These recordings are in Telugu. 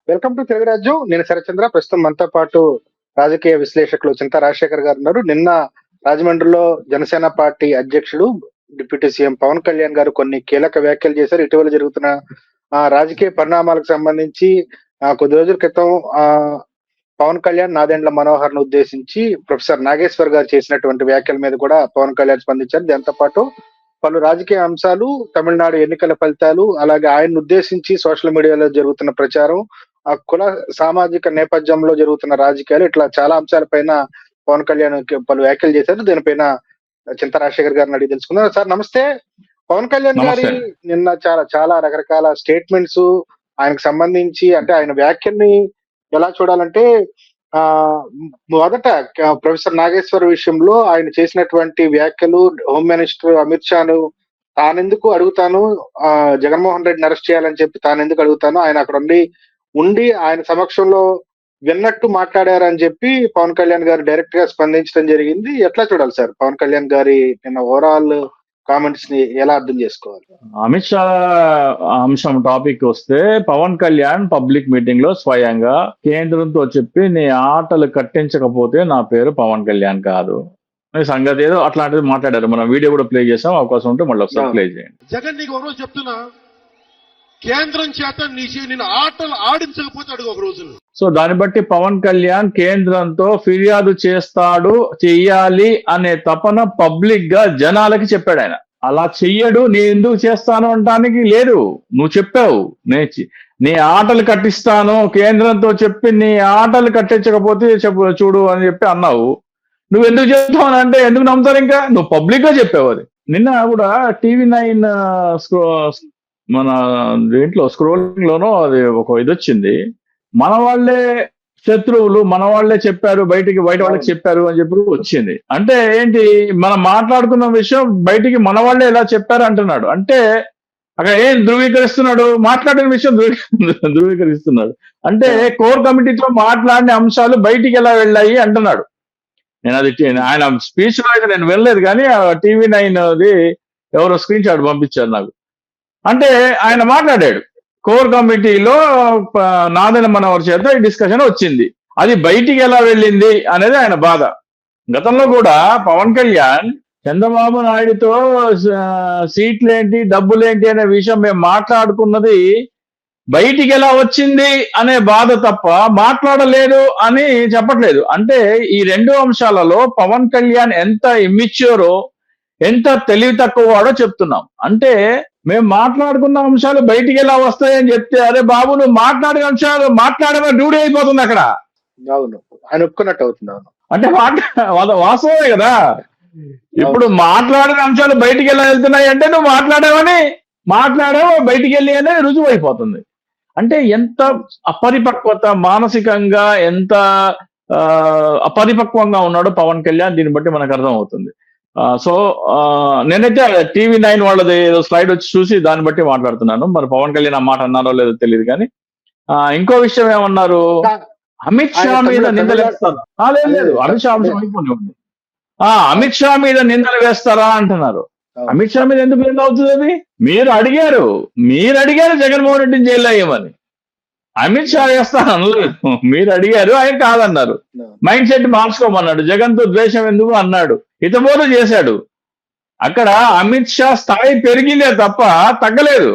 వెల్కమ్ టు తెలుగు రాజ్యం. నేను శరచంద్ర. ప్రస్తుతం మనతో పాటు రాజకీయ విశ్లేషకులు చింతా రాజశేఖర్ గారు ఉన్నారు. నిన్న రాజమండ్రిలో జనసేన పార్టీ అధ్యక్షుడు డిప్యూటీ సీఎం పవన్ కళ్యాణ్ గారు కొన్ని కీలక వ్యాఖ్యలు చేశారు. ఇటీవల జరుగుతున్న రాజకీయ పరిణామాలకు సంబంధించి కొద్ది రోజుల క్రితం పవన్ కళ్యాణ్ నాదెండ్ల మనోహర్ ను ఉద్దేశించి ప్రొఫెసర్ నాగేశ్వర్ గారు చేసినటువంటి వ్యాఖ్యల మీద కూడా పవన్ కళ్యాణ్ స్పందించారు. దాంతో పాటు పలు రాజకీయ అంశాలు, తమిళనాడు ఎన్నికల ఫలితాలు, అలాగే ఆయన్ని ఉద్దేశించి సోషల్ మీడియాలో జరుగుతున్న ప్రచారం, ఆ కుల సామాజిక నేపథ్యంలో జరుగుతున్న రాజకీయాలు, ఇట్లా చాలా అంశాలపైన పవన్ కళ్యాణ్ పలు వ్యాఖ్యలు చేశారు. దీనిపైన చింతా రాజశేఖర్ గారిని అడిగి తెలుసుకుందాం. సార్ నమస్తే. పవన్ కళ్యాణ్ గారి నిన్న చాలా రకరకాల స్టేట్మెంట్స్ ఆయనకు సంబంధించి, అంటే ఆయన వ్యాఖ్యల్ని ఎలా చూడాలంటే మొదట ప్రొఫెసర్ నాగేశ్వర్ విషయంలో ఆయన చేసినటువంటి వ్యాఖ్యలు, హోమ్ మినిస్టర్ అమిత్ షాను తానెందుకు అడుగుతాను, జగన్మోహన్ రెడ్డిని అరెస్ట్ చేయాలని చెప్పి తానెందుకు అడుగుతాను, ఆయన అక్కడ ఉండి ఆయన సమక్షంలో విన్నట్టు మాట్లాడారని చెప్పి పవన్ కళ్యాణ్ గారు డైరెక్ట్ గా స్పందించడం జరిగింది. ఎట్లా చూడాలి సార్ పవన్ కళ్యాణ్ గారి నిన్న ఓవరాల్ కామెంట్స్ ని ఎలా అర్థం చేసుకోవాలి? అమిత్ షా అంశం టాపిక్ వస్తే, పవన్ కళ్యాణ్ పబ్లిక్ మీటింగ్ లో స్వయంగా కేంద్రంతో చెప్పి నీ ఆటలు కట్టించకపోతే నా పేరు పవన్ కళ్యాణ్ కాదు సంగతి ఏదో అట్లాంటిది మాట్లాడారు. మనం వీడియో కూడా ప్లే చేసాం. అవకాశం ఉంటే మళ్ళీ ఒకసారి ప్లే చేయండి. జగన్ నీకు ఒకరోజు చెప్తున్నా, కేంద్రం చేత నేను ఆటలు ఆడించకపోతే అడుగు ఒక రోజు. సో దాన్ని బట్టి పవన్ కళ్యాణ్ కేంద్రంతో ఫిర్యాదు చెయ్యాలి అనే తపన పబ్లిక్ గా జనాలకి చెప్పాడు. ఆయన అలా చెయ్యడు. నేను ఎందుకు చేస్తాను అనడానికి లేదు. నువ్వు చెప్పావు నీ ఆటలు కట్టిస్తాను, కేంద్రంతో చెప్పి నీ ఆటలు కట్టించకపోతే చూడు అని చెప్పి అన్నావు. నువ్వు ఎందుకు చెప్తావు అంటే ఎందుకు నమ్ముతారు? ఇంకా నువ్వు పబ్లిక్ గా చెప్పావు. అది నిన్న కూడా టీవీ9 మన దీంట్లో స్క్రోలింగ్ లోనో అది ఒక ఇది వచ్చింది. మన వాళ్ళే శత్రువులు, మన వాళ్ళే చెప్పారు, బయట వాళ్ళకి చెప్పారు అని చెప్పి వచ్చింది. అంటే ఏంటి, మనం మాట్లాడుకున్న విషయం బయటికి మన వాళ్ళే ఎలా చెప్పారు అంటున్నాడు. అంటే అక్కడ ఏం ధృవీకరిస్తున్నాడు? మాట్లాడిన విషయం ధృవీకరిస్తున్నాడు. అంటే కోర్ కమిటీతో మాట్లాడిన అంశాలు బయటికి ఎలా వెళ్ళాయి అంటున్నాడు. నేను అది ఆయన స్పీచ్ లో అయితే నేను వెళ్ళలేదు, కానీ టీవీ9 ఎవరో స్క్రీన్ షాట్ పంపించారు నాకు. అంటే ఆయన మాట్లాడాడు, కోర్ కమిటీలో నాదెండ్ల మనోహర్ చేత ఈ డిస్కషన్ వచ్చింది, అది బయటికి ఎలా వెళ్ళింది అనేది ఆయన బాధ. గతంలో కూడా పవన్ కళ్యాణ్ చంద్రబాబు నాయుడుతో సీట్లేంటి డబ్బులేంటి అనే విషయం మేము మాట్లాడుకున్నది బయటికి ఎలా వచ్చింది అనే బాధ తప్ప మాట్లాడలేదు అని చెప్పట్లేదు. అంటే ఈ రెండు అంశాలలో పవన్ కళ్యాణ్ ఎంత ఇమ్మిచ్యూరో, ఎంత తెలివి తక్కువ వాడో చెప్తున్నాం. అంటే మేము మాట్లాడుకున్న అంశాలు బయటికి ఎలా వస్తాయని చెప్తే, అరే బాబు నువ్వు మాట్లాడిన అంశాలు మాట్లాడమే డ్యూటీ అయిపోతుంది అక్కడ. అవును, ఆయన ఒప్పుకున్నట్టు అవుతుంది. అంటే వాస్తవమే కదా. ఇప్పుడు మాట్లాడిన అంశాలు బయటికి ఎలా వెళ్తున్నాయి అంటే నువ్వు మాట్లాడావు బయటికి వెళ్ళి అనేది రుజువు అయిపోతుంది. అంటే ఎంత అపరిపక్వత, మానసికంగా ఎంత అపరిపక్వంగా ఉన్నాడో పవన్ కళ్యాణ్, దీన్ని బట్టి మనకు అర్థం అవుతుంది. సో నేనైతే టీవీ9 వాళ్ళది ఏదో స్లైడ్ వచ్చి చూసి దాన్ని బట్టి మాట్లాడుతున్నాను. మరి పవన్ కళ్యాణ్ ఆ మాట అన్నారో లేదో తెలియదు. కానీ ఇంకో విషయం ఏమన్నారు, అమిత్ షా మీద నిందలు వేస్తారు. లేదు, అమిత్ షా అంశం అయిపోయింది ఉంది. అమిత్ షా మీద నిందలు వేస్తారా అంటున్నారు. అమిత్ షా మీద ఎందుకు నింద అవుతుంది? అది మీరు అడిగారు జగన్మోహన్ రెడ్డిని జైల్లో అయ్యమని. అమిత్ షా వేస్తాను మీరు అడిగారు, ఆయన కాదన్నారు. Mind set మార్చుకోమన్నాడు. జగన్ తో ద్వేషం ఎందుకు అన్నాడు, హితబోధ చేశాడు. అక్కడ అమిత్ షా స్థాయి పెరిగిందే తప్ప తగ్గలేదు.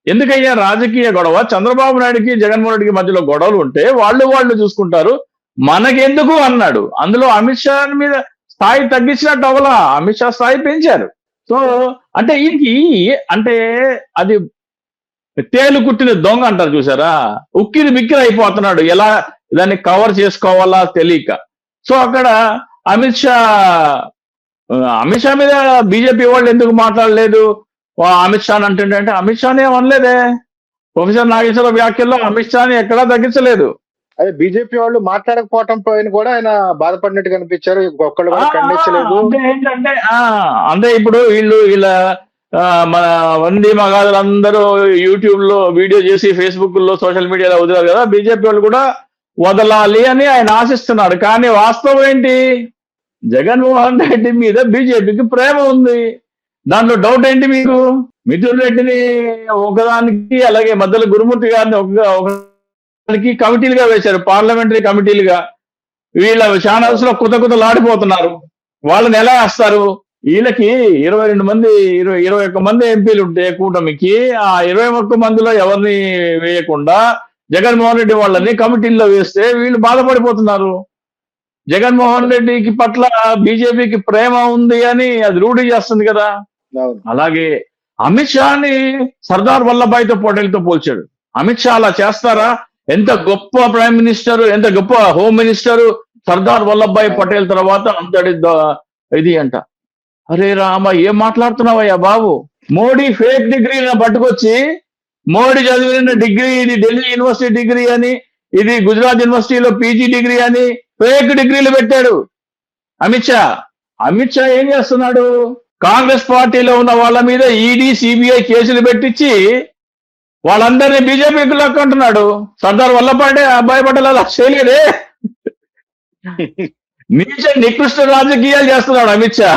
ఎందుకయ్యా రాజకీయ గొడవ? చంద్రబాబు నాయుడికి జగన్మోహన్ రెడ్డికి మధ్యలో గొడవలు ఉంటే వాళ్ళు చూసుకుంటారు, మనకెందుకు అన్నాడు. అందులో అమిత్ షా మీద స్థాయి తగ్గించినట్టు అవలా, అమిత్ షా స్థాయి పెంచారు. సో అంటే అంటే అది తేలు కుట్టిన దొంగ అంటారు చూసారా, ఉక్కిరి బిక్కిరి అయిపోతున్నాడు, ఎలా దాన్ని కవర్ చేసుకోవాలా తెలియక. సో అక్కడ అమిత్ షా మీద బీజేపీ వాళ్ళు ఎందుకు మాట్లాడలేదు? అమిత్ షా అంటే అమిత్ షానే అనలేదే. ప్రొఫెసర్ నాగేశ్వర వ్యాఖ్యల్లో అమిత్ షాని ఎక్కడా తగ్గించలేదు. అదే బీజేపీ వాళ్ళు మాట్లాడకపోవటం పైన కూడా ఆయన బాధపడినట్టు కనిపించారు. ఒక్కళ్ళు కూడా ఖండించలేదు. ఏంటంటే అంటే ఇప్పుడు వీళ్ళ మన వంది మగాదులందరూ యూట్యూబ్ లో వీడియో చేసి ఫేస్బుక్ లో సోషల్ మీడియాలో వదిలారు కదా, బీజేపీ వాళ్ళు కూడా వదలాలి అని ఆయన ఆశిస్తున్నాడు. కానీ వాస్తవం ఏంటి, జగన్మోహన్ రెడ్డి మీద బీజేపీకి ప్రేమ ఉంది. దాంట్లో డౌట్ ఏంటి మీకు? మిథున్ రెడ్డిని ఒకదానికి, అలాగే మధ్యలో గురుమూర్తి గారిని ఒక దానికి కమిటీలుగా వేశారు, పార్లమెంటరీ కమిటీలుగా. వీళ్ళ ఛానల్స్ లో కుతలాడిపోతున్నారు. వాళ్ళని ఎలా వేస్తారు? వీళ్ళకి 22 మంది 21 మంది ఎంపీలు ఉంటే కూటమికి, ఆ 21 మందిలో ఎవరిని వేయకుండా జగన్మోహన్ రెడ్డి వాళ్ళని కమిటీల్లో వేస్తే వీళ్ళు బాధపడిపోతున్నారు. జగన్మోహన్ రెడ్డికి పట్ల బీజేపీకి ప్రేమ ఉంది అని అది రూఢి చేస్తుంది కదా. అలాగే అమిత్ షాని సర్దార్ వల్లభాయ్తో పటేల్తో పోల్చాడు. అమిత్ షా అలా చేస్తారా? ఎంత గొప్ప ప్రైమ్ మినిస్టర్, ఎంత గొప్ప హోమ్ మినిస్టర్, సర్దార్ వల్లభాయ్ పటేల్ తర్వాత అంతటి ఇది అంట. అరే రామ, ఏం మాట్లాడుతున్నావయ్యా బాబు? మోడీ ఫేక్ డిగ్రీని పట్టుకొచ్చి, మోడీ చదివిన డిగ్రీ ఇది ఢిల్లీ యూనివర్సిటీ డిగ్రీ అని, ఇది గుజరాత్ యూనివర్సిటీలో పీజీ డిగ్రీ అని ఫేక్ డిగ్రీలు పెట్టాడు అమిత్ షా. అమిత్ షా ఏం చేస్తున్నాడు? కాంగ్రెస్ పార్టీలో ఉన్న వాళ్ళ మీద ఈడీ సిబిఐ కేసులు పెట్టించి వాళ్ళందరినీ బీజేపీకి లక్కంటున్నాడు. సర్దార్ వల్లభాయ్ పటేల్ అలా చేయలేదే. నికృష్ట రాజకీయాలు చేస్తున్నాడు అమిత్ షా.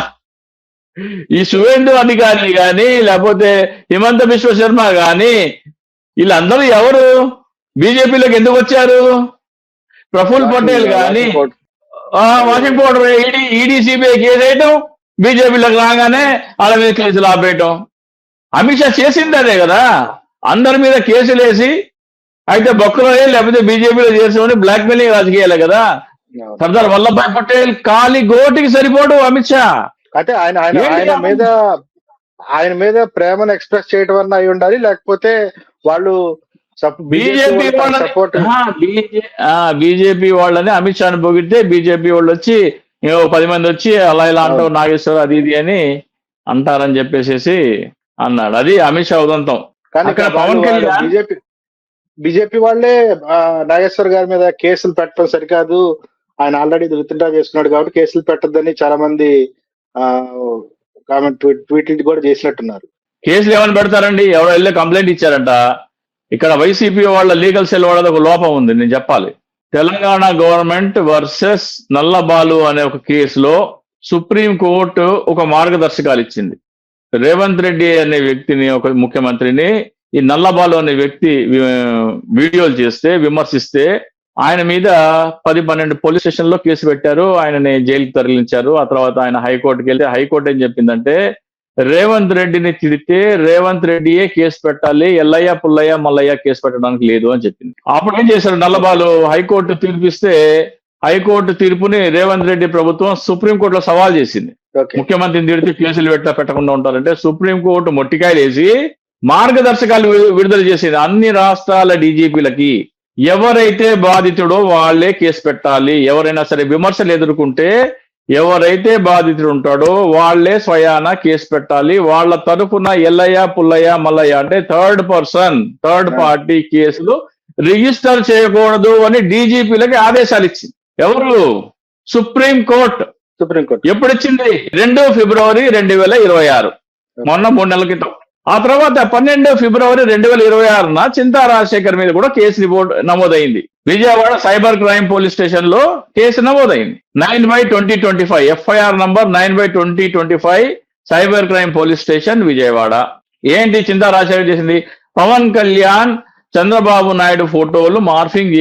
ఈ సువేందు అధికారి గాని, లేకపోతే హిమంత బిశ్వ శర్మ గాని, వీళ్ళందరూ ఎవరు బీజేపీలోకి ఎందుకు వచ్చారు? ప్రఫుల్ పటేల్ గాని washing powder ED CBI case వేయటం, బీజేపీలోకి రాగానే వాళ్ళ మీద కేసులు ఆపేయటం. అమిత్ షా చేసింది అదే కదా. అందరి మీద కేసులు వేసి అయితే బొక్కలో లేకపోతే బీజేపీలో చేసామని బ్లాక్ మెయిలింగ్ రాజకీయాలే కదా. సర్దార్ వల్లభాయ్ పటేల్ కాలి గోటికి సరిపోడు అమిత్ షా. అంటే ఆయన మీద ప్రేమను ఎక్స్ప్రెస్ చేయడం వల్ల అయి ఉండాలి, లేకపోతే వాళ్ళు బీజేపీ వాళ్ళని అమిత్ షాని పొగిడితే బీజేపీ వాళ్ళు వచ్చి 10 మంది వచ్చి అలా ఇలా అంటావు నాగేశ్వర్ అది ఇది అని అంటారని చెప్పేసి అన్నాడు. అది అమిత్ షా ఉదంతం. కానీ పవన్ కళ్యాణ్ బీజేపీ వాళ్ళే నాగేశ్వర్ గారి మీద కేసులు పెట్టడం సరికాదు, ఆయన ఆల్రెడీ విత్డ్రా చేసుకున్నాడు కాబట్టి కేసులు పెట్టద్దని చాలా మంది కామెంట్ ట్వీట్లు కూడా చేసినట్టున్నారు. కేసులు ఏమని పెడతారండి? ఎవరో వెళ్ళి కంప్లైంట్ ఇచ్చారంట. ఇక్కడ వైసీపీ వాళ్ళ లీగల్ సెల్ వాళ్ళది ఒక లోపం ఉంది, నేను చెప్పాలి. తెలంగాణ గవర్నమెంట్ వర్సెస్ నల్లబాలు అనే ఒక కేసులో సుప్రీం కోర్టు ఒక మార్గదర్శకాలు ఇచ్చింది. రేవంత్ రెడ్డి అనే వ్యక్తిని, ఒక ముఖ్యమంత్రిని, ఈ నల్లబాలు అనే వ్యక్తి వీడియోలు చేస్తే, విమర్శిస్తే ఆయన మీద 10-12 పోలీస్ స్టేషన్ లో కేసు పెట్టారు. ఆయనని జైలుకి తరలించారు. ఆ తర్వాత ఆయన హైకోర్టుకి వెళ్తే హైకోర్టు ఏం చెప్పిందంటే, రేవంత్ రెడ్డిని తిడితే రేవంత్ రెడ్డియే కేసు పెట్టాలి, ఎల్లయ్య పుల్లయ్య మల్లయ్య కేసు పెట్టడానికి లేదు అని చెప్పింది. అప్పుడు ఏం చేశారు నల్లబాలు? హైకోర్టు తీర్పిస్తే హైకోర్టు తీర్పుని రేవంత్ రెడ్డి ప్రభుత్వం సుప్రీంకోర్టులో సవాల్ చేసింది. ముఖ్యమంత్రిని తిడితే కేసులు పెట్టకుండా ఉంటారంటే సుప్రీంకోర్టు మొట్టికాయలు వేసి మార్గదర్శకాలు విడుదల చేసింది అన్ని రాష్ట్రాల డీజీపీలకి. ఎవరైతే బాధితుడో వాళ్ళే కేసు పెట్టాలి. ఎవరైనా సరే విమర్శలు ఎదుర్కొంటే ఎవరైతే బాధితుడు ఉంటాడో వాళ్ళే స్వయాన కేసు పెట్టాలి. వాళ్ళ తరఫున ఎల్లయ్య పుల్లయ్య మల్లయ్య అంటే థర్డ్ పార్టీ కేసులు రిజిస్టర్ చేయకూడదు అని డీజీపీలకి ఆదేశాలు ఇచ్చింది. ఎవరు? సుప్రీంకోర్టు. ఎప్పుడు ఇచ్చింది? 2 ఫిబ్రవరి 2026, మొన్న 3 నెలల క్రితం. ఆ తర్వాత 12 ఫిబ్రవరి 2026 చింతా రాజశేఖర్ మీద కూడా కేసు నమోదైంది. Vijayawada cyber crime police station లో కేసు నమోదైంది. 9/2025 FIR number 9/2025 cyber crime police station Vijayawada. ఏంటి చింతా రాజశేఖర్ చేసింది? పవన్ కళ్యాణ్ చంద్రబాబు నాయుడు ఫోటోలు మార్ఫింగ్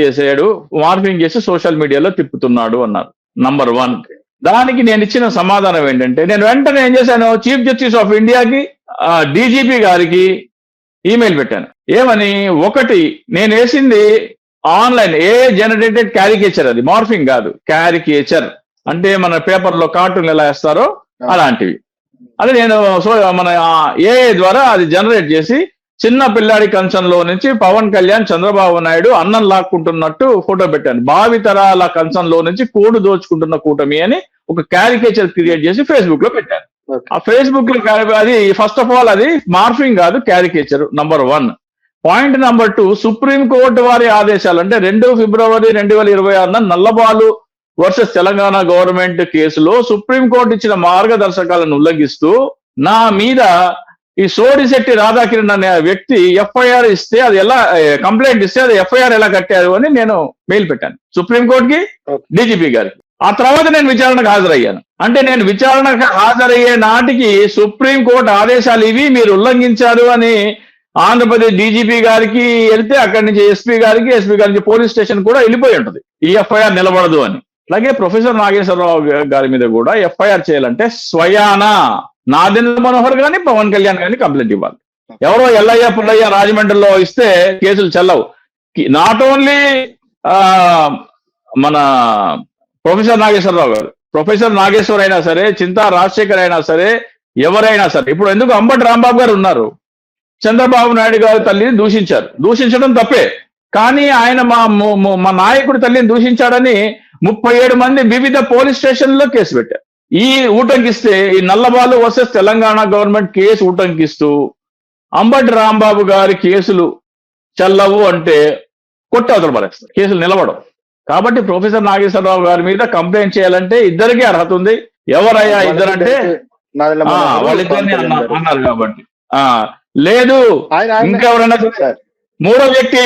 చేసి సోషల్ మీడియాలో తిప్పుతున్నాడు అన్నారు. నంబర్ 1. దానికి నేను ఇచ్చిన సమాధానం ఏంటంటే, నేను వెంటనే ఏం చేశాను, చీఫ్ జస్టిస్ ఆఫ్ ఇండియాకి, డీజీపీ గారికి ఈమెయిల్ పెట్టాను. ఏమని? 1, నేను వేసింది ఆన్లైన్ జనరేటెడ్ క్యారికేచర్, అది మార్ఫింగ్ కాదు, క్యారికేచర్ అంటే మన పేపర్లో కార్టూన్లు ఎలా వేస్తారో అలాంటివి. అది నేను మన ఏఐ ద్వారా అది జనరేట్ చేసి చిన్న పిల్లాడి కంచంలో నుంచి పవన్ కళ్యాణ్ చంద్రబాబు నాయుడు అన్నం లాక్కుంటున్నట్టు ఫోటో పెట్టాను. భావితరాల కంచంలో నుంచి కోడు దోచుకుంటున్న కూటమి అని ఒక క్యారికేచర్ క్రియేట్ చేసి ఫేస్బుక్ లో పెట్టాను. ఆ ఫేస్బుక్ లో అది ఫస్ట్ ఆఫ్ ఆల్ అది మార్ఫింగ్ కాదు, caricature. Number 1. Point number 2, supreme court వారి ఆదేశాలు అంటే 2 ఫిబ్రవరి 2026 నల్లబాలు వర్సెస్ తెలంగాణ గవర్నమెంట్ కేసులో సుప్రీంకోర్టు ఇచ్చిన మార్గదర్శకాలను ఉల్లంఘిస్తూ నా మీద ఈ సోడిశెట్టి రాధాకిరణ్ అనే వ్యక్తి ఎఫ్ఐఆర్ ఇస్తే అది ఎలా, కంప్లైంట్ ఇస్తే అది ఎఫ్ఐఆర్ ఎలా కట్టారు అని నేను మెయిల్ పెట్టాను సుప్రీంకోర్టుకి, డీజీపీ గారికి. ఆ తర్వాత నేను విచారణకు హాజరయ్యాను. అంటే నేను విచారణకు హాజరయ్యే నాటికి సుప్రీంకోర్టు ఆదేశాలు ఇవి మీరు ఉల్లంఘించారు అని ఆంధ్రప్రదేశ్ డీజీపీ గారికి వెళ్తే అక్కడి నుంచి ఎస్పీ గారికి పోలీస్ స్టేషన్ కూడా వెళ్ళిపోయి ఉంటుంది ఈ ఎఫ్ఐఆర్ నిలబడదు అని. అలాగే ప్రొఫెసర్ నాగేశ్వరరావు గారి మీద కూడా ఎఫ్ఐఆర్ చేయాలంటే స్వయాన నాదెండ్ల మనోహర్ గాని పవన్ కళ్యాణ్ గాని కంప్లైంట్ ఇవ్వాలి. ఎవరో ఎల్లయ్య పుల్లయ్య రాజమండ్రిలో ఇస్తే కేసులు చెల్లవు. నాట్ ఓన్లీ మన ప్రొఫెసర్ నాగేశ్వరరావు గారు, ప్రొఫెసర్ నాగేశ్వర్ అయినా సరే, చింతా రాజశేఖర్ అయినా సరే, ఎవరైనా సరే. ఇప్పుడు ఎందుకు అంబటి రాంబాబు గారు ఉన్నారు, చంద్రబాబు నాయుడు గారు తల్లిని దూషించారు, దూషించడం తప్పే, కానీ ఆయన మా నాయకుడి తల్లిని దూషించాడని 37 మంది వివిధ పోలీస్ స్టేషన్లో కేసు పెట్టారు. ఈ ఊటంకిస్తే ఈ Nallabalu versus Telangana government case ఊటంకిస్తూ అంబటి రాంబాబు గారి కేసులు చెల్లవు అంటే కొట్టి అవతల పడేస్తారు, కేసులు నిలబడవు. కాబట్టి ప్రొఫెసర్ నాగేశ్వరరావు గారి మీద కంప్లైంట్ చేయాలంటే ఇద్దరికి అర్హత ఉంది. ఎవరయ్యా ఇద్దరంటే వాళ్ళిద్దరిని అన్నారు కాబట్టి. లేదు ఇంకెవరైనా మూడో వ్యక్తి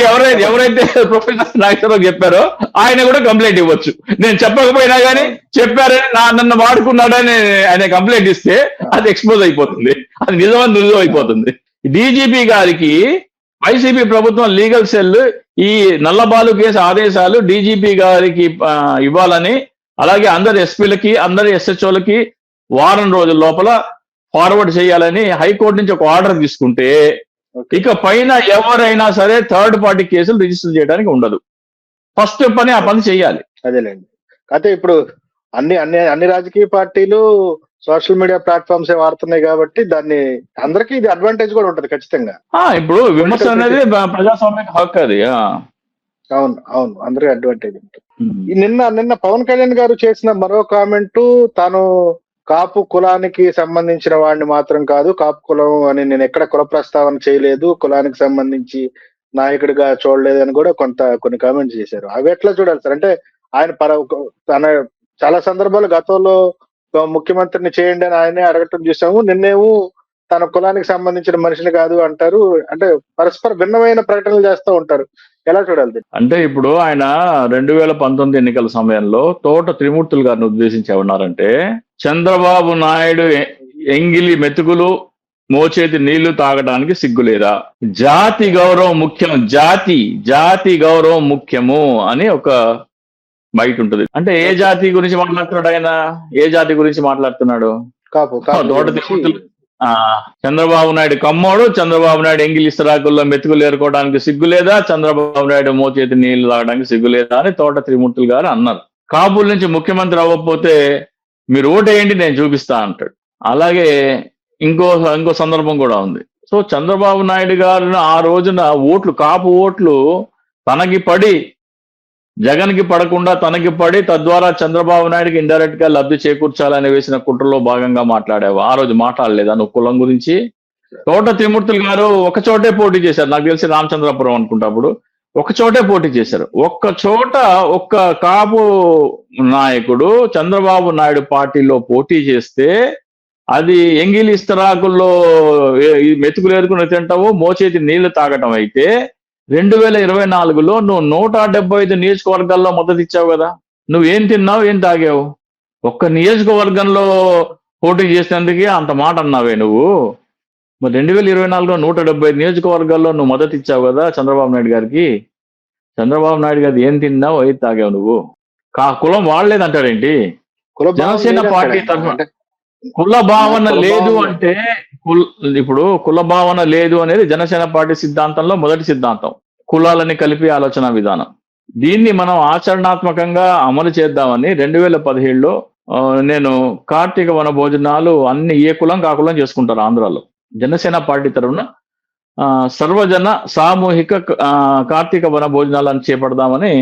ఎవరైతే ప్రొఫెసర్ నాగేశ్వరరావు చెప్పారో ఆయన కూడా కంప్లైంట్ ఇవ్వచ్చు. నేను చెప్పకపోయినా కానీ చెప్పారని నన్ను వాడుకున్నాడని ఆయన కంప్లైంట్ ఇస్తే అది ఎక్స్పోజ్ అయిపోతుంది, అది నిజమని రుజువు అయిపోతుంది. డీజీపీ గారికి వైసీపీ ప్రభుత్వం లీగల్ సెల్ ఈ నల్లబాలు కేసు ఆదేశాలు డీజీపీ గారికి ఇవ్వాలని, అలాగే అందరి ఎస్పీలకి అందరి ఎస్హెచ్ఓలకి వారం రోజుల లోపల ఫార్వర్డ్ చేయాలని హైకోర్టు నుంచి ఒక ఆర్డర్ తీసుకుంటే ఇక పైన ఎవరైనా సరే థర్డ్ పార్టీ కేసులు రిజిస్టర్ చేయడానికి ఉండదు. ఫస్ట్ పని ఆ పని చేయాలి. అదేలేండి. అయితే ఇప్పుడు అన్ని రాజకీయ పార్టీలు సోషల్ మీడియా ప్లాట్ఫామ్స్ వాడుతున్నాయి కాబట్టి దాన్ని అందరికీ ఇది అడ్వాంటేజ్ కూడా ఉంటది ఖచ్చితంగా. ఇప్పుడు విమర్శ అనేది ప్రజాస్వామ్య హక్కు అది. అవును అందరికీ అడ్వాంటేజ్ ఉంటుంది. నిన్న పవన్ కళ్యాణ్ గారు చేసిన మరో కామెంటు, తాను కాపు కులానికి సంబంధించిన వాడిని మాత్రం కాదు, కాపు కులం అని నేను ఎక్కడ కుల ప్రస్తావన చేయలేదు, కులానికి సంబంధించి నాయకుడిగా చూడలేదు అని కూడా కొన్ని కామెంట్స్ చేశారు. అవి ఎట్లా చూడాలి సార్? అంటే ఆయన తన చాలా సందర్భాలు గతంలో ముఖ్యమంత్రిని చేయండి అని ఆయనే అడగటం చూసాము. నిన్నేమో తన కులానికి సంబంధించిన మనిషిని కాదు అంటారు. అంటే పరస్పర భిన్నమైన ప్రకటనలు చేస్తూ ఉంటారు. ఎలా చూడాలి? అంటే ఇప్పుడు ఆయన 2019 ఎన్నికల సమయంలో తోట త్రిమూర్తులు గారిని ఉద్దేశించి ఉన్నారంటే, చంద్రబాబు నాయుడు ఎంగిలి మెతుకులు మోచేతి నీళ్లు తాగడానికి సిగ్గులేదా, జాతి గౌరవం ముఖ్యం, జాతి గౌరవం ముఖ్యము అని ఒక బయట ఉంటుంది. అంటే ఏ జాతి గురించి మాట్లాడుతున్నాడు ఆయన? ఏ జాతి గురించి మాట్లాడుతున్నాడు? తోట త్రిమూర్తులు. చంద్రబాబు నాయుడు కమ్మోడు, చంద్రబాబు నాయుడు ఎంగిలి ఇస్తరాకుల్లో మెతుకులు ఏరుకోవడానికి సిగ్గులేదా, చంద్రబాబు నాయుడు మోచేతి నీళ్లు తాగడానికి సిగ్గులేదా అని తోట త్రిమూర్తులు గారు అన్నారు. కాబూల్ నుంచి ముఖ్యమంత్రి అవ్వకపోతే మీరు ఓటేయండి నేను చూపిస్తా అంటాడు. అలాగే ఇంకో సందర్భం కూడా ఉంది. సో చంద్రబాబు నాయుడు గారు ఆ రోజున కాపు ఓట్లు తనకి పడి, జగన్కి పడకుండా తనకి పడి, తద్వారా చంద్రబాబు నాయుడుకి ఇండైరెక్ట్ గా లబ్ధి చేకూర్చాలని వేసిన కుట్రలో భాగంగా మాట్లాడావు. ఆ రోజు మాట్లాడలేదా నువ్వు కులం గురించి? తోట త్రిమూర్తులు గారు ఒక చోటే పోటీ చేశారు, నాకు తెలిసి రామచంద్రపురం అనుకుంటా. అప్పుడు ఒక చోటే పోటీ చేశారు. ఒక్క కాపు నాయకుడు చంద్రబాబు నాయుడు పార్టీలో పోటీ చేస్తే అది ఎంగిలి ఇస్తరాకుల్లో మెతుకులు ఏరుకుని తింటావు, మోచేతి నీళ్లు తాగటం అయితే 2024లో నువ్వు 175 నియోజకవర్గాల్లో మద్దతు ఇచ్చావు కదా. నువ్వేం తిన్నావు, ఏం తాగావు? ఒక్క నియోజకవర్గంలో పోటీ చేసినందుకే అంత మాట అన్నావే నువ్వు. మరి 2024లో 175 నియోజకవర్గాల్లో నువ్వు మద్దతు ఇచ్చావు కదా చంద్రబాబు నాయుడు గారికి. చంద్రబాబు నాయుడు గారు ఏం తిన్నావు, ఏం తాగావు నువ్వు? కులం వాడలేదంటారేంటి? జనసేన పార్టీ తరఫున కుల భావన లేదు అంటే, ఇప్పుడు కుల భావన లేదు అనేది జనసేన పార్టీ సిద్ధాంతంలో మొదటి సిద్ధాంతం, కులాలని కలిపి ఆలోచన విధానం. దీన్ని మనం ఆచరణాత్మకంగా అమలు చేద్దామని 2017లో నేను కార్తీక వన భోజనాలు అన్ని ఏ కులం కాకులం చేసుకుంటారు ఆంధ్రాలో. జనసేన పార్టీ తరఫున సర్వజన సామూహిక కార్తీక వన భోజనాలను చేపడదామని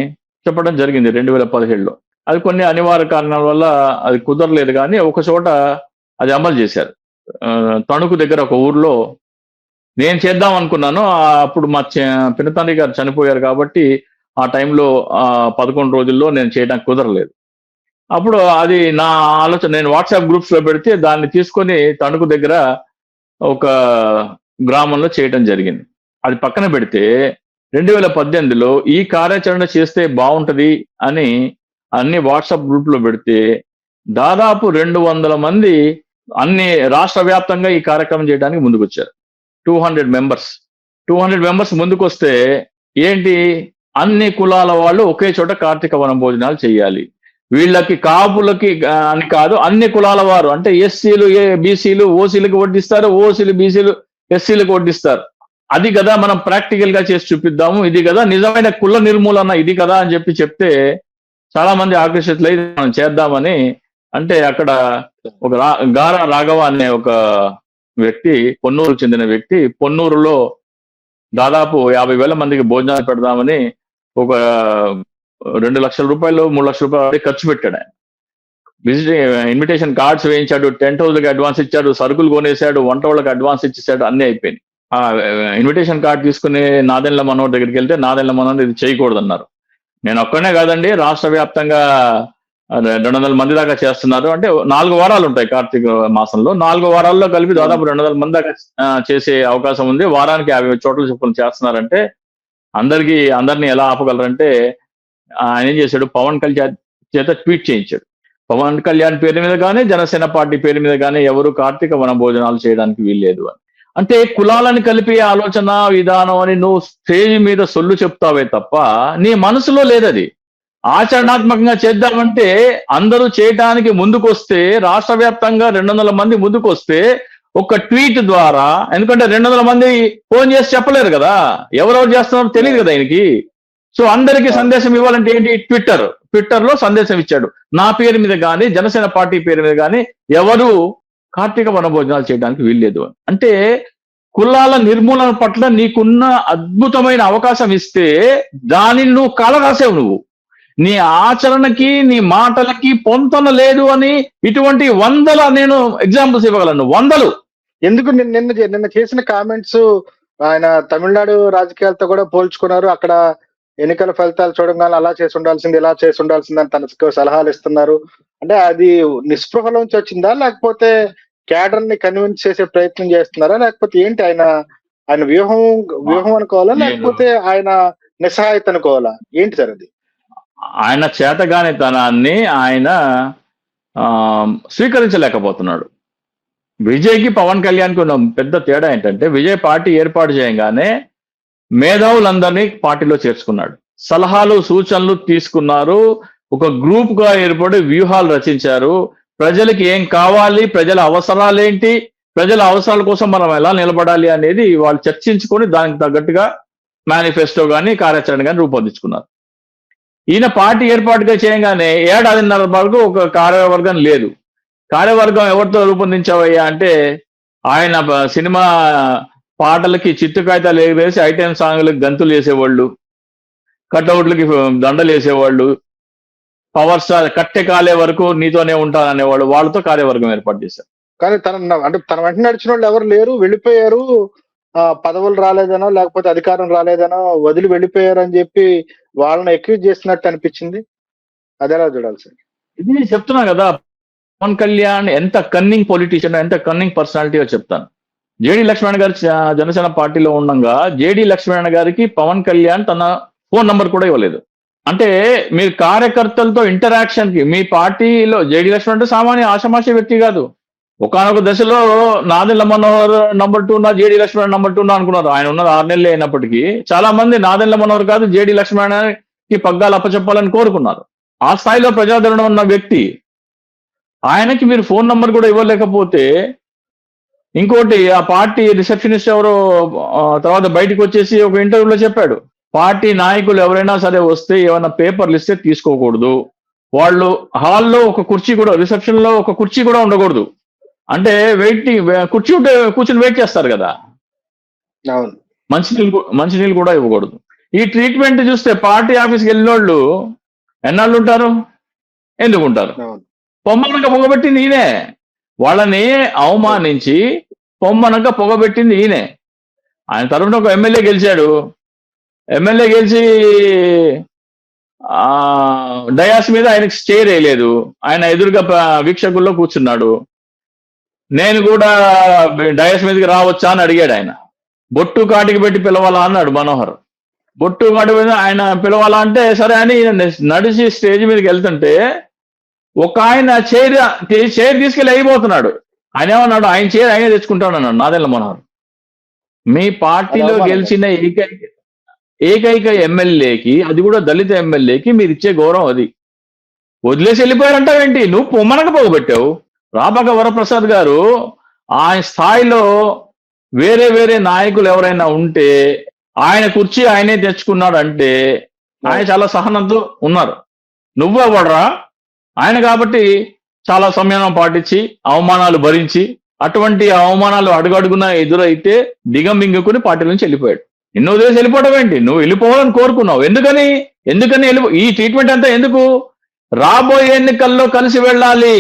చెప్పడం జరిగింది 2017లో. అది కొన్ని అనివార్య కారణాల వల్ల అది కుదరలేదు, కానీ ఒక చోట అది అమలు చేశారు. తణుకు దగ్గర ఒక ఊర్లో నేను చేద్దాం అనుకున్నాను. అప్పుడు మా పినతండ్రి గారు చనిపోయారు కాబట్టి ఆ టైంలో 11 రోజుల్లో నేను చేయడానికి కుదరలేదు. అప్పుడు అది నా ఆలోచన, నేను వాట్సాప్ గ్రూప్స్ లో పెడితే దాన్ని తీసుకొని తణుకు దగ్గర ఒక గ్రామంలో చేయడం జరిగింది. అది పక్కన పెడితే 2018లో ఈ కార్యాచరణ చేస్తే బాగుంటది అని అన్ని వాట్సాప్ గ్రూప్ లో పెడితే దాదాపు 200 మంది అన్ని రాష్ట్ర వ్యాప్తంగా ఈ కార్యక్రమం చేయడానికి ముందుకు వచ్చారు. 200 మెంబర్స్ 200 మెంబర్స్ ముందుకు వస్తే ఏంటి, అన్ని కులాల వాళ్ళు ఒకే చోట కార్తీక వన భోజనాలు చేయాలి. వీళ్ళకి కాపులకి అని కాదు, అన్ని కులాల వారు అంటే ఎస్సీలు, బీసీలు, ఓసీలకు వడ్డిస్తారు, ఓసీలు, బీసీలు, ఎస్సీలకు వడ్డిస్తారు. అది కదా మనం ప్రాక్టికల్ గా చేసి చూపిద్దాము, ఇది కదా నిజమైన కుల నిర్మూలన, ఇది కదా అని చెప్తే చాలా మంది ఆకర్షితులై మనం చేద్దామని. అంటే అక్కడ ఒక గారా రాఘవ అనే ఒక వ్యక్తి, పొన్నూరు చెందిన వ్యక్తి, పొన్నూరులో దాదాపు 50,000 మందికి భోజనాలు పెడదామని ఒక 2 లక్షల రూపాయలు 3 లక్షల రూపాయలు ఖర్చు పెట్టాడు. ఆయన విజిటింగ్ ఇన్విటేషన్ కార్డ్స్ వేయించాడు, టెంట్ హౌస్ కి అడ్వాన్స్ ఇచ్చాడు, సరుకులు కొనేశాడు, వంట వాళ్ళకి అడ్వాన్స్ ఇచ్చేసాడు, అన్ని అయిపోయింది. ఆ ఇన్విటేషన్ కార్డ్ తీసుకుని నాదెండ్ల మనోహర్ దగ్గరికి వెళ్తే నాదెండ్ల మనోహర్ ఇది చేయకూడదు అన్నారు. నేను ఒక్కనే కాదండి, రాష్ట్ర వ్యాప్తంగా 200 మంది దాకా చేస్తున్నారు. అంటే 4 వారాలు ఉంటాయి కార్తీక మాసంలో, 4 వారాల్లో కలిపి దాదాపు 200 మంది దాకా చేసే అవకాశం ఉంది. వారానికి 50 చోట్ల చొప్పున చేస్తున్నారంటే అందరినీ ఎలా ఆపగలరంటే ఆయన ఏం చేశాడు, పవన్ కళ్యాణ్ చేత ట్వీట్ చేయించాడు. పవన్ కళ్యాణ్ పేరు మీద కానీ జనసేన పార్టీ పేరు మీద కానీ ఎవరు కార్తీక వన భోజనాలు చేయడానికి వీల్లేదు అని. అంటే కులాలను కలిపి ఆలోచన విధానం అని నువ్వు స్టేజ్ మీద సొల్లు చెప్తావే తప్ప నీ మనసులో లేదది. ఆచరణాత్మకంగా చేద్దామంటే అందరూ చేయటానికి ముందుకొస్తే, రాష్ట్ర వ్యాప్తంగా 200 మంది ముందుకొస్తే ఒక ట్వీట్ ద్వారా, ఎందుకంటే 200 మంది ఫోన్ చేసి చెప్పలేరు కదా, ఎవరెవరు చేస్తున్నారో తెలియదు కదా ఆయనకి. సో అందరికీ సందేశం ఇవ్వాలంటే ఏంటి, ట్విట్టర్ లో సందేశం ఇచ్చాడు, నా పేరు మీద కానీ జనసేన పార్టీ పేరు మీద కానీ ఎవరు కార్తీక వన భోజనాలు చేయడానికి వీల్లేదు అని. అంటే కులాల నిర్మూలన పట్ల నీకున్న అద్భుతమైన అవకాశం ఇస్తే దానిని నువ్వు కాలరాసావు. నువ్వు నీ ఆచరణకి నీ మాటలకి పొంతన లేదు అని ఇటువంటి 100 నేను ఎగ్జాంపుల్స్ ఇవ్వగలను, 100. ఎందుకు నిన్న చేసిన కామెంట్స్ ఆయన తమిళనాడు రాజకీయాలతో కూడా పోల్చుకున్నారు. అక్కడ ఎన్నికల ఫలితాలు చూడగానే అలా చేసి ఉండాల్సింది, ఇలా చేసి ఉండాల్సింది అని తనకు సలహాలు ఇస్తున్నారు. అంటే అది నిస్పృహలోంచి వచ్చిందా, లేకపోతే క్యాడర్ ని కన్విన్స్ చేసే ప్రయత్నం చేస్తున్నారా, లేకపోతే ఏంటి ఆయన వ్యూహం అనుకోవాలా, లేకపోతే ఆయన నిస్సహాయత అనుకోవాలా, ఏంటి సార్ అది? ఆయన చేతగానితనాన్ని ఆయన స్వీకరించలేకపోతున్నాడు. విజయ్కి పవన్ కళ్యాణ్కి ఉన్న పెద్ద తేడా ఏంటంటే, విజయ్ పార్టీ ఏర్పాటు చేయగానే మేధావులందరినీ పార్టీలో చేర్చుకున్నాడు, సలహాలు సూచనలు తీసుకున్నారు, ఒక గ్రూప్ గా ఏర్పడి వ్యూహాలు రచించారు. ప్రజలకి ఏం కావాలి, ప్రజల అవసరాలేంటి, ప్రజల అవసరాల కోసం మనం ఎలా నిలబడాలి అనేది వాళ్ళు చర్చించుకొని దానికి తగ్గట్టుగా మేనిఫెస్టో కానీ కార్యాచరణ కానీ రూపొందించుకున్నారు. ఈయన పార్టీ ఏర్పాటుగా చేయగానే 1.5 వరకు ఒక కార్యవర్గం లేదు. కార్యవర్గం ఎవరితో రూపొందించావయ్యా అంటే, ఆయన సినిమా పాటలకి చిత్తు కాగితాలు ఎగరేసి ఐటెం సాంగ్లకి గంతులు వేసేవాళ్ళు, కట్అవుట్లకి దండలు వేసేవాళ్ళు, పవర్ స్టార్ కట్టె కాలే వరకు నీతోనే ఉంటాననేవాళ్ళు, వాళ్ళతో కార్యవర్గం ఏర్పాటు చేశారు. కానీ తన వెంట నడిచిన వాళ్ళు ఎవరు లేరు, వెళ్ళిపోయారు. పదవులు రాలేదనో లేకపోతే అధికారం రాలేదనో వదిలి వెళ్ళిపోయారు అని చెప్పి వాళ్ళని ఎక్యూజ్ చేసినట్టు అనిపించింది. అదేలా చూడాలి సార్? ఇది నేను చెప్తున్నా కదా, పవన్ కళ్యాణ్ ఎంత కన్నింగ్ పొలిటీషియన్, ఎంత కన్నింగ్ పర్సనాలిటీగా చెప్తాను. జేడి లక్ష్మణ్ గారు జనసేన పార్టీలో ఉండగా జేడి లక్ష్మణ్ గారికి పవన్ కళ్యాణ్ తన ఫోన్ నంబర్ కూడా ఇవ్వలేదు. అంటే మీరు కార్యకర్తలతో ఇంటరాక్షన్ కి, మీ పార్టీలో జేడి లక్ష్మణ్ అంటే సామాన్య ఆషమాషి వ్యక్తి కాదు. ఒకనొక దశలో నాదెండ్ల మనోహర్ నంబర్ 2 నా, జేడి లక్ష్మణ్ నంబర్ 2 నా అనుకున్నారు. ఆయన ఉన్నది 6 నెలలు అయినప్పటికీ చాలా మంది నాదెండ్ల మనోహర్ కాదు జేడి లక్ష్మణ్కి పగ్గాలు అప్పచెప్పాలని కోరుకున్నారు. ఆ స్థాయిలో ప్రజాదరణ ఉన్న వ్యక్తి, ఆయనకి మీరు ఫోన్ నంబర్ కూడా ఇవ్వలేకపోతే, ఇంకోటి ఆ పార్టీ రిసెప్షనిస్ట్ ఎవరో తర్వాత బయటకు వచ్చేసి ఒక ఇంటర్వ్యూలో చెప్పాడు, పార్టీ నాయకులు ఎవరైనా సరే వస్తే ఏమైనా పేపర్లు ఇస్తే తీసుకోకూడదు, వాళ్ళు హాల్లో ఒక కుర్చీ కూడా, రిసెప్షన్ లో ఒక కుర్చీ కూడా ఉండకూడదు. అంటే కుర్చీ ఉంటే కూర్చొని వెయిట్ చేస్తారు కదా, మంచినీళ్ళు కూడా ఇవ్వకూడదు. ఈ ట్రీట్మెంట్ చూస్తే పార్టీ ఆఫీస్కి వెళ్ళిన వాళ్ళు ఎన్నాళ్ళు ఉంటారు, ఎందుకు ఉంటారు? పొమ్మనక పొగబెట్టింది ఈయనే, వాళ్ళని అవమానించి పొమ్మనక పొగబెట్టింది ఈయనే. ఆయన తరఫున ఒక ఎమ్మెల్యే గెలిచాడు, ఎమ్మెల్యే గెలిచి డయాస్ మీద ఆయనకి స్టే వేయలేదు, ఆయన ఎదురుగా వీక్షకుల్లో కూర్చున్నాడు. నేను కూడా డయాస్ మీదకి రావచ్చా అని అడిగాడు ఆయన. బొట్టు కాటికి పెట్టి పిలవాలా అన్నాడు మనోహర్. బొట్టు కాటి మీద ఆయన పిలవాలా అంటే సరే అని నడిచి స్టేజ్ మీదకి వెళ్తుంటే ఒక ఆయన చైర్ తీసుకెళ్ళి అయిపోతున్నాడు. ఆయన ఏమన్నాడు, ఆయన చైర్ ఆయనే తెచ్చుకుంటాడు అన్నాడు నాదెండ్ల మనోహర్. మీ పార్టీలో అది అవమానం. గెలిచిన ఏకైక ఎమ్మెల్యేకి, అది కూడా దళిత ఎమ్మెల్యేకి మీరు ఇచ్చే గౌరవం అది. వదిలేసి వెళ్ళిపోయారంటావేంటి? నువ్వు పొమ్మనక పోగొట్టావు. రాపాక వరప్రసాద్ గారు ఆయన స్థాయిలో వేరే వేరే నాయకులు ఎవరైనా ఉంటే ఆయన కుర్చీ ఆయనే తెచ్చుకున్నాడు అంటే ఆయన చాలా సహనంతో ఉన్నారు. నువ్వెవడరా? ఆయన కాబట్టి చాలా సంయమనం పాటించి అవమానాలు భరించి, అటువంటి అవమానాలు అడుగడుగున ఎదురైతే దిగమింగుకుని పార్టీ నుంచి వెళ్ళిపోయాడు. నిన్ను వదిలేసి వెళ్ళిపోవడం ఏంటి? నువ్వు వెళ్ళిపోవాలని కోరుకున్నావు. ఎందుకని ఈ ట్రీట్మెంట్ అంతా ఎందుకు? రాబోయే ఎన్నికల్లో కలిసి వెళ్ళాలి.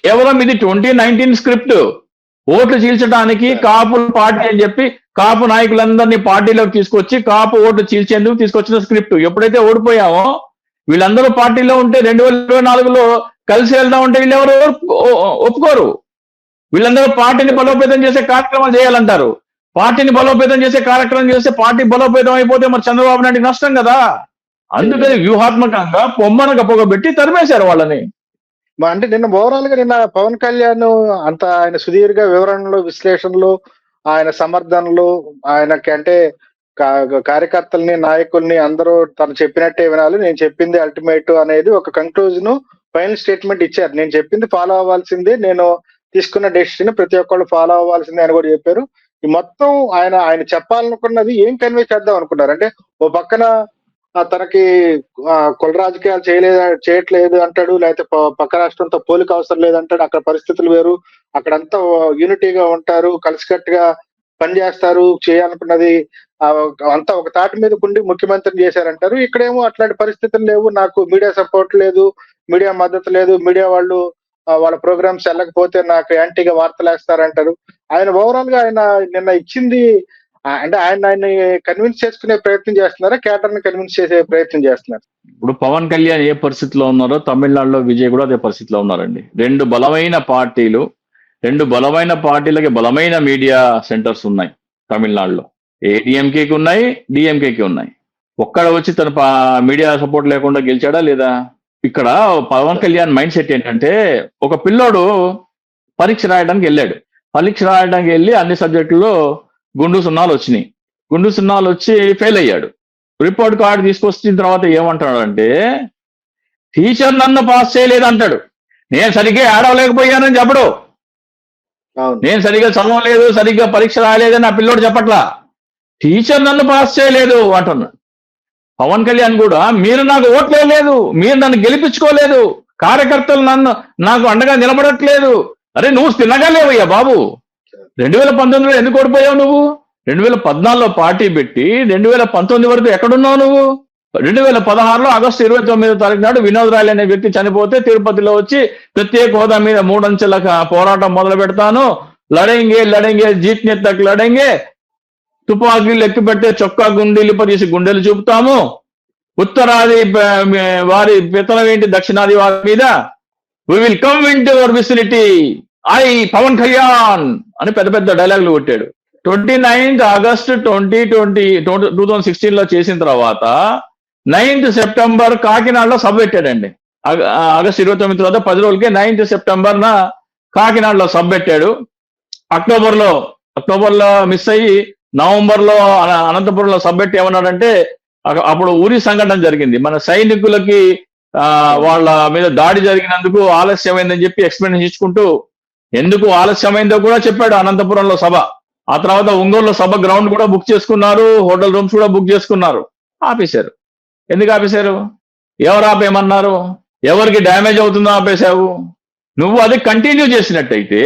కేవలం ఇది 2019 స్క్రిప్ట్. ఓట్లు చీల్చడానికి కాపు పార్టీ అని చెప్పి కాపు నాయకులందరినీ పార్టీలోకి తీసుకొచ్చి కాపు ఓట్లు చీల్చేందుకు తీసుకొచ్చిన స్క్రిప్ట్. ఎప్పుడైతే ఓడిపోయామో వీళ్ళందరూ పార్టీలో ఉంటే 2024లో కలిసి వెళ్దాం ఉంటే వీళ్ళెవరు ఒప్పుకోరు. వీళ్ళందరూ పార్టీని బలోపేతం చేసే కార్యక్రమాలు చేయాలంటారు. పార్టీని బలోపేతం చేసే కార్యక్రమం చేస్తే పార్టీ బలోపేతం అయిపోతే మరి చంద్రబాబు నాయుడు నష్టం కదా. అందుకని వ్యూహాత్మకంగా పొమ్మనక పొగబెట్టి తరిమేశారు వాళ్ళని. అంటే నిన్న ఓవరాల్ గా నిన్న పవన్ కళ్యాణ్ అంత ఆయన సుదీర్ఘ వివరణలు, విశ్లేషణలు, ఆయన సమర్థనలు, ఆయనకి అంటే కార్యకర్తల్ని, నాయకుల్ని అందరూ తను చెప్పినట్టే వినాలి, నేను చెప్పింది అల్టిమేట్ అనేది ఒక కంక్లూజన్, ఫైనల్ స్టేట్మెంట్ ఇచ్చారు. నేను చెప్పింది ఫాలో అవ్వాల్సిందే, నేను తీసుకున్న డెసిషన్ ప్రతి ఒక్కళ్ళు ఫాలో అవ్వాల్సిందే అని కూడా చెప్పారు. ఈ మొత్తం ఆయన చెప్పాలనుకున్నది ఏం కన్వే చేద్దాం అనుకున్నారు అంటే, ఓ పక్కన తనకి కుల రాజకీయాలు చేయట్లేదు అంటాడు, లేకపోతే పక్క రాష్ట్రంతో పోలిక అవసరం లేదంటాడు. అక్కడ పరిస్థితులు వేరు, అక్కడంతా యూనిటీగా ఉంటారు, కలిసికట్టుగా పనిచేస్తారు, చేయాలనుకున్నది అంతా ఒక తాటి మీద ఉండి ముఖ్యమంత్రిని చేశారంటారు. ఇక్కడేమో అట్లాంటి పరిస్థితులు లేవు, నాకు మీడియా సపోర్ట్ లేదు, మీడియా మద్దతు లేదు, మీడియా వాళ్ళు వాళ్ళ ప్రోగ్రామ్స్ వెళ్ళకపోతే నాకు యాంటీగా వార్తలు వేస్తారంటారు. ఆయన ఓవరాల్ గా ఆయన నిన్న ఇచ్చింది అంటే ఆయన్ని కన్విన్స్ చేసుకునే ప్రయత్నం చేస్తున్నారా, కేటర్ని కన్విన్స్ చేసే ప్రయత్నం చేస్తున్నారు? ఇప్పుడు పవన్ కళ్యాణ్ ఏ పరిస్థితిలో ఉన్నారో తమిళనాడులో విజయ్ కూడా అదే పరిస్థితిలో ఉన్నారండి. రెండు బలమైన పార్టీలకి బలమైన మీడియా సెంటర్స్ ఉన్నాయి తమిళనాడులో. ఏడీఎంకేకి ఉన్నాయి, డిఎంకేకి ఉన్నాయి. ఒక్కడ వచ్చి తన మీడియా సపోర్ట్ లేకుండా గెలిచాడా లేదా? ఇక్కడ పవన్ కళ్యాణ్ మైండ్ సెట్ ఏంటంటే, ఒక పిల్లోడు పరీక్ష రాయడానికి వెళ్ళి అన్ని సబ్జెక్టుల్లో గుండు సున్నాలు వచ్చినాయి. గుండు సున్నాలు వచ్చి ఫెయిల్ అయ్యాడు. రిపోర్ట్ కార్డు తీసుకొచ్చిన తర్వాత ఏమంటాడు అంటే, టీచర్ నన్ను పాస్ చేయలేదంటాడు. నేను సరిగ్గా ఆడవలేకపోయానని చెప్పడు, నేను సరిగ్గా చదవలేదు, సరిగ్గా పరీక్ష రాయలేదని ఆ పిల్లోడు చెప్పట్లా, టీచర్ నన్ను పాస్ చేయలేదు అంటున్నాడు. పవన్ కళ్యాణ్ కూడా, మీరు నాకు ఓట్లేదు, మీరు నన్ను గెలిపించుకోలేదు, కార్యకర్తలు నాకు అండగా నిలబడట్లేదు. అరే నువ్వు తినగలేవయ్యా బాబు. 2019లో ఎందుకు ఓడిపోయావు నువ్వు? 2014లో పార్టీ పెట్టి 2019 వరకు ఎక్కడున్నావు నువ్వు? 2016లో ఆగస్టు 29వ తారీఖు నాడు వినోద్ రాయల్ అనే వ్యక్తి చనిపోతే తిరుపతిలో వచ్చి ప్రత్యేక హోదా మీద 3 అంచెల పోరాటం మొదలు పెడతాను, లడెంగే జీత్నే తక్ లడెంగే, తుపాకీలు ఎక్కు పెట్టే చొక్కా గుండీలు పరిసి గుండెలు చూపుతాము, ఉత్తరాది వారి పెత్తనం ఏంటి దక్షిణాది వారి మీద, we will come in to your vicinity, Pavan Kalyan అని పెద్ద పెద్ద డైలాగులు కొట్టాడు. 29th ఆగస్టు 2016లో చేసిన తర్వాత 9th సెప్టెంబర్ కాకినాడలో సభ పెట్టాడండి. ఆగస్టు 29 తర్వాత 10 రోజులకే 9th సెప్టెంబర్న కాకినాడలో సభ పెట్టాడు. అక్టోబర్లో మిస్ అయ్యి నవంబర్లో అనంతపురంలో సభ పెట్టి ఏమన్నాడంటే, అప్పుడు ఉరి సంఘటన జరిగింది, మన సైనికులకి వాళ్ళ మీద దాడి జరిగినందుకు ఆలస్యమైందని చెప్పి ఎక్స్ప్లెనేషన్ ఇచ్చుకుంటూ ఎందుకు ఆలస్యమైందో కూడా చెప్పాడు అనంతపురంలో సభ. ఆ తర్వాత ఒంగోలులో సభ గ్రౌండ్ కూడా బుక్ చేసుకున్నారు, హోటల్ రూమ్స్ కూడా బుక్ చేసుకున్నారు. ఆపేశారు. ఎందుకు ఆపేశారు? ఎవరు ఆపేయమన్నారు? ఎవరికి డ్యామేజ్ అవుతుందో ఆపేశావు. నువ్వు అది కంటిన్యూ చేసినట్టయితే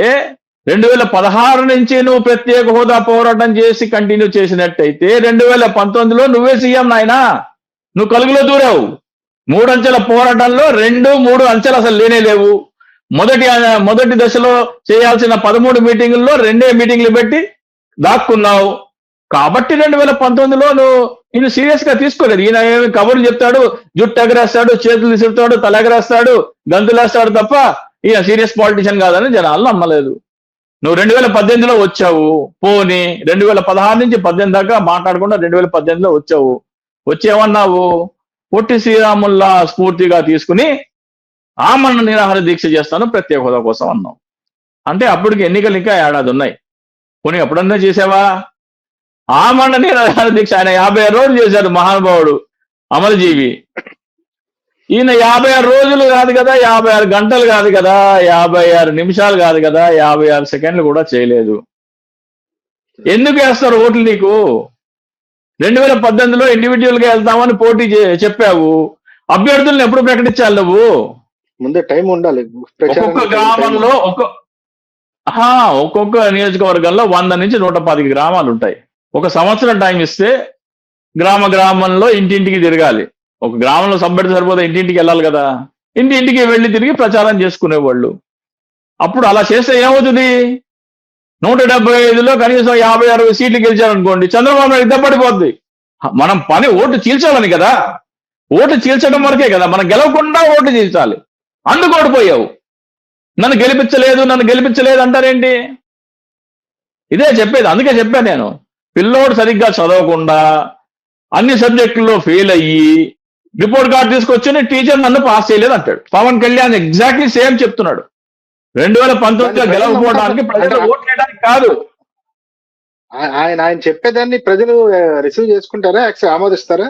2016 నుంచి నువ్వు ప్రత్యేక హోదా పోరాటం చేసి కంటిన్యూ చేసినట్టయితే 2019లో నువ్వే సీఎం నాయనా. నువ్వు కలుగులో దూరావు. 3 అంచెల పోరాటంలో 2-3 అంచెలు అసలు లేనే లేవు. మొదటి దశలో చేయాల్సిన 13 మీటింగుల్లో 2 మీటింగ్లు పెట్టి దాక్కున్నావు. కాబట్టి 2019లో నేను సీరియస్ గా తీసుకోలేదు. ఈయన ఏమి కబుర్లు చెప్తాడు, జుట్టు ఎగరేస్తాడు, చేతులు విసురుతాడు, తల ఎగరేస్తాడు, గంతులేస్తాడు తప్ప ఈయన సీరియస్ పాలిటిషియన్ కాదని జనాలు నమ్మలేదు. నువ్వు 2018లో వచ్చావు, పోనీ 2016 నుంచి 18 దాకా మాట్లాడకుండా 2018లో వచ్చావు. వచ్చేమన్నావు? పొట్టి శ్రీరాముల్లా స్ఫూర్తిగా తీసుకుని ఆమరణ నిరాహార దీక్ష చేస్తాను ప్రత్యేక హోదా కోసం అన్నావు. అంటే అప్పటికి ఎన్నికలు ఇంకా ఏడాది ఉన్నాయి. పోనీ ఎప్పుడన్నా చేసావా? ఆమరణ నిరాహార దీక్ష ఆయన 56 రోజులు చేశాడు మహానుభావుడు, అమరజీవి. ఈయన 56 రోజులు కాదు కదా, 56 గంటలు కాదు కదా, 56 నిమిషాలు కాదు కదా, 56 సెకండ్లు కూడా చేయలేదు. ఎందుకు వేస్తారు ఓట్లు నీకు? 2018లో ఇండివిజువల్ గా వెళ్తామని పోటీ చెప్పావు. అభ్యర్థులను ఎప్పుడు ప్రకటించాలి నువ్వు? ముందే టైం ఉండాలి. ఒక్కొక్క గ్రామంలో ఒక్కొక్క నియోజకవర్గంలో 100 నుంచి 110 గ్రామాలు ఉంటాయి. ఒక సంవత్సరం టైం ఇస్తే గ్రామంలో ఇంటింటికి తిరగాలి. ఒక గ్రామంలో సభ్యుడు సరిపోతే ఇంటింటికి వెళ్ళాలి కదా, ఇంటింటికి వెళ్ళి తిరిగి ప్రచారం చేసుకునేవాళ్ళు. అప్పుడు అలా చేస్తే ఏమవుతుంది? 175లో కనీసం 50-60 సీట్లు గెలిచారనుకోండి, చంద్రబాబు నాయుడు దెబ్బడిపోద్ది. మనం పని ఓటు చీల్చాలని కదా, ఓటు చీల్చడం వరకే కదా, మనం గెలవకుండా ఓటు చీల్చాలి. అందుకు ఓడిపోయావు. నన్ను గెలిపించలేదు అంటారేంటి? ఇదే చెప్పేది. అందుకే చెప్పాను నేను, పిల్లోడు సరిగ్గా చదవకుండా అన్ని సబ్జెక్టుల్లో ఫెయిల్ అయ్యి రిపోర్ట్ కార్డు తీసుకొచ్చి టీచర్ నన్ను పాస్ చేయలేదు అంటాడు. పవన్ కళ్యాణ్ ఎగ్జాక్ట్లీ సేమ్ చెప్తున్నాడు. 2019లో గెలవకపోవడానికి, ప్రజలు ఓట్ చేయడానికి కాదు. ఆయన చెప్పేదాన్ని ప్రజలు రిసీవ్ చేసుకుంటారా, ఆమోదిస్తారా?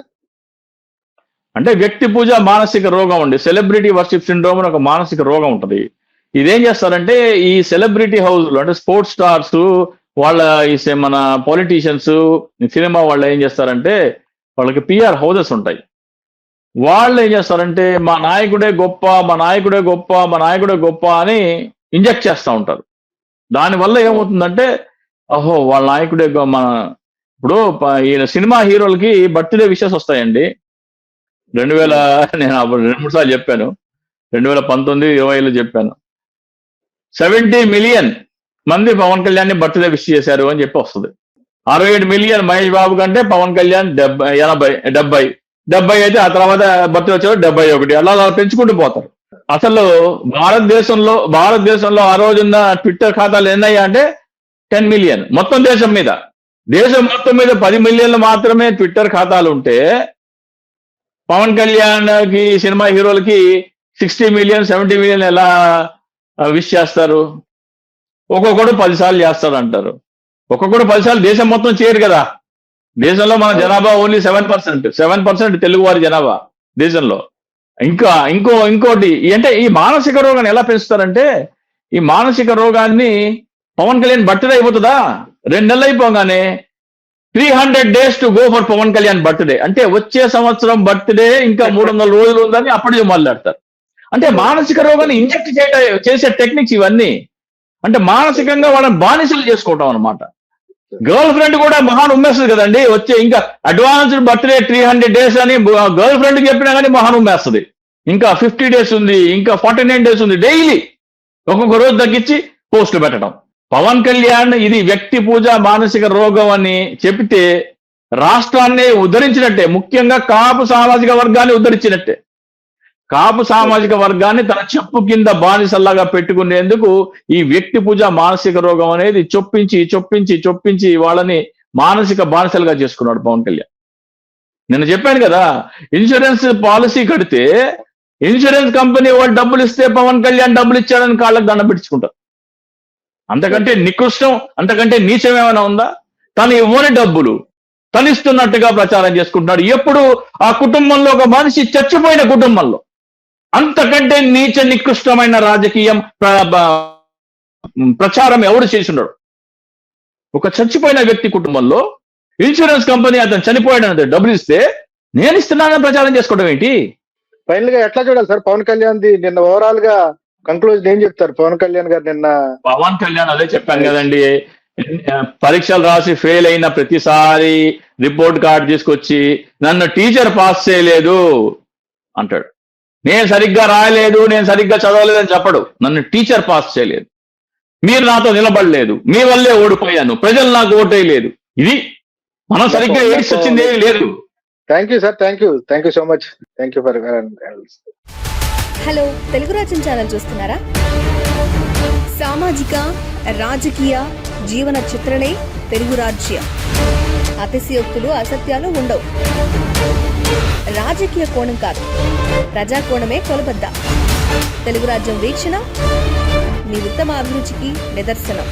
అంటే వ్యక్తి పూజ మానసిక రోగం అండి. సెలబ్రిటీ వర్షిప్ సిండ్రోమ్ అని ఒక మానసిక రోగం ఉంటుంది. ఇదేం చేస్తారంటే ఈ సెలబ్రిటీ హౌస్లు అంటే స్పోర్ట్స్ స్టార్స్ వాళ్ళ మన పొలిటీషియన్స్ సినిమా వాళ్ళు ఏం చేస్తారంటే వాళ్ళకి పిఆర్ హౌసెస్ ఉంటాయి. వాళ్ళు ఏం చేస్తారంటే మా నాయకుడే గొప్ప అని ఇంజెక్ట్ చేస్తూ ఉంటారు. దానివల్ల ఏమవుతుందంటే అహో వాళ్ళ నాయకుడే ఇప్పుడు ఈయన సినిమా హీరోలకి బర్త్డే విషెస్ వస్తాయండి. 2000 నేను 2-3 సార్లు చెప్పాను, 2019-20లో చెప్పాను. 70 మిలియన్ మంది పవన్ కళ్యాణ్ ని బర్త్డే విష్ చేశారు అని చెప్పి వస్తుంది. 67 మిలియన్ మహేష్ బాబు కంటే పవన్ కళ్యాణ్ 70 అయితే ఆ తర్వాత బర్త్డే వచ్చారు 71. అలా పెంచుకుంటూ పోతారు. అసలు భారతదేశంలో ఆ రోజున్న ట్విట్టర్ ఖాతాలు ఎన్నయ్యా అంటే 10 మిలియన్. మొత్తం దేశం మొత్తం మీద 10 మిలియన్లు మాత్రమే ట్విట్టర్ ఖాతాలు ఉంటే పవన్ కళ్యాణ్ కి సినిమా హీరోలకి 60 మిలియన్ 70 మిలియన్ ఎలా విష్ చేస్తారు? ఒక్కొక్కడు 10 సార్లు చేస్తారు అంటారు. ఒక్కొక్కడు 10 సార్లు దేశం మొత్తం చేయరు కదా. దేశంలో మన జనాభా ఓన్లీ 7% తెలుగు వారి జనాభా దేశంలో. ఇంకోటి అంటే ఈ మానసిక రోగాన్ని ఎలా పెంచుతారంటే, ఈ మానసిక రోగాన్ని పవన్ కళ్యాణ్ బర్త్డే అయిపోతుందా, 2 నెలలు అయిపోగానే 300 days to go for Pavan Kalyan birthday అంటే వచ్చే సంవత్సరం బర్త్డే ఇంకా 300 రోజులు ఉందని అప్పటికే మొదలెడతారు. అంటే మానసిక రోగాన్ని ఇంజెక్ట్ చేసే టెక్నిక్స్ ఇవన్నీ. అంటే మానసికంగా వాళ్ళని బానిసలు చేసుకోవటం అనమాట. గర్ల్ ఫ్రెండ్ కూడా మహాన్ ఉమ్మేస్తుంది కదండి. వచ్చే ఇంకా అడ్వాన్స్డ్ బర్త్డే 300 days అని గర్ల్ ఫ్రెండ్ చెప్పినా కానీ మహాన్ ఉమ్మేస్తుంది. ఇంకా 50 days ఉంది, ఇంకా 49 days ఉంది. డైలీ ఒక్కొక్క రోజు తగ్గించి పోస్టులు పెట్టడం. పవన్ కళ్యాణ్ ఇది వ్యక్తి పూజ మానసిక రోగం అని చెబితే రాష్ట్రాన్ని ఉద్ధరించినట్టే, ముఖ్యంగా కాపు సామాజిక వర్గాన్ని ఉద్ధరించినట్టే. కాపు సామాజిక వర్గాన్ని తన చెప్పు కింద బానిసల్లాగా పెట్టుకునేందుకు ఈ వ్యక్తి పూజ మానసిక రోగం అనేది చొప్పించి వాళ్ళని మానసిక బానిసలుగా చేసుకున్నాడు పవన్ కళ్యాణ్. నేను చెప్పాను కదా, ఇన్సూరెన్స్ పాలసీ కడితే ఇన్సూరెన్స్ కంపెనీ వాళ్ళు డబ్బులు ఇస్తే పవన్ కళ్యాణ్ డబ్బులు ఇచ్చాడని కాళ్ళకు దండం పెట్టించుకుంటారు. అంతకంటే నికృష్టం, అంతకంటే నీచం ఏమైనా ఉందా? తను ఇవ్వని డబ్బులు తనిస్తున్నట్టుగా ప్రచారం చేసుకుంటున్నాడు. ఎప్పుడు ఆ కుటుంబంలో ఒక మనిషి చచ్చిపోయిన కుటుంబంలో అంతకంటే నీచ నికృష్టమైన రాజకీయం ప్రచారం ఎవడు చేస్తున్నాడు? ఒక చచ్చిపోయిన వ్యక్తి కుటుంబంలో ఇన్సూరెన్స్ కంపెనీ అతను చనిపోయాడని డబ్బులు ఇస్తే నేను ఇస్తున్నానని ప్రచారం చేసుకోవడం ఏంటి? ఫైనల్ గా ఎట్లా చూడాలి సార్ పవన్ కళ్యాణ్ ది? నిన్న ఓవరాల్ గా కంక్లూజన్ ఏం చెప్తారు పవన్ కళ్యాణ్ గారు? నిన్న పవన్ కళ్యాణ్ అదే చెప్పాను కదండి, పరీక్షలు రాసి ఫెయిల్ అయిన ప్రతిసారి రిపోర్ట్ కార్డు తీసుకొచ్చి నన్ను టీచర్ పాస్ చేయలేదు అంటాడు. నేను సరిగ్గా రాయలేదు, నేను సరిగ్గా చదవలేదని చెప్పడు. నన్ను టీచర్ పాస్ చేయలేదు, మీరు నాతో నిలబడలేదు, మీ వల్లే ఓడిపోయాను, ప్రజలు నాకు ఓటేయలేదు. ఇది మనం సరిగ్గా ఏడ్స్ వచ్చింది ఏమీ లేదు. Thank you sir, thank you so much. Thank you for. Hello, Telugu రాజ్యం ఛానల్ చూస్తున్నారా? సామాజిక రాజకీయ జీవన చిత్రణే తెలుగు రాజ్యం. అతిశయోక్తులు అసత్యాలు ఉండవు. రాజకీయ కోణం కాదు, ప్రజా కోణమే కొలబద్ద. తెలుగు రాజ్యం వీక్షణ మీ ఉత్తమ అభిరుచికి నిదర్శనం.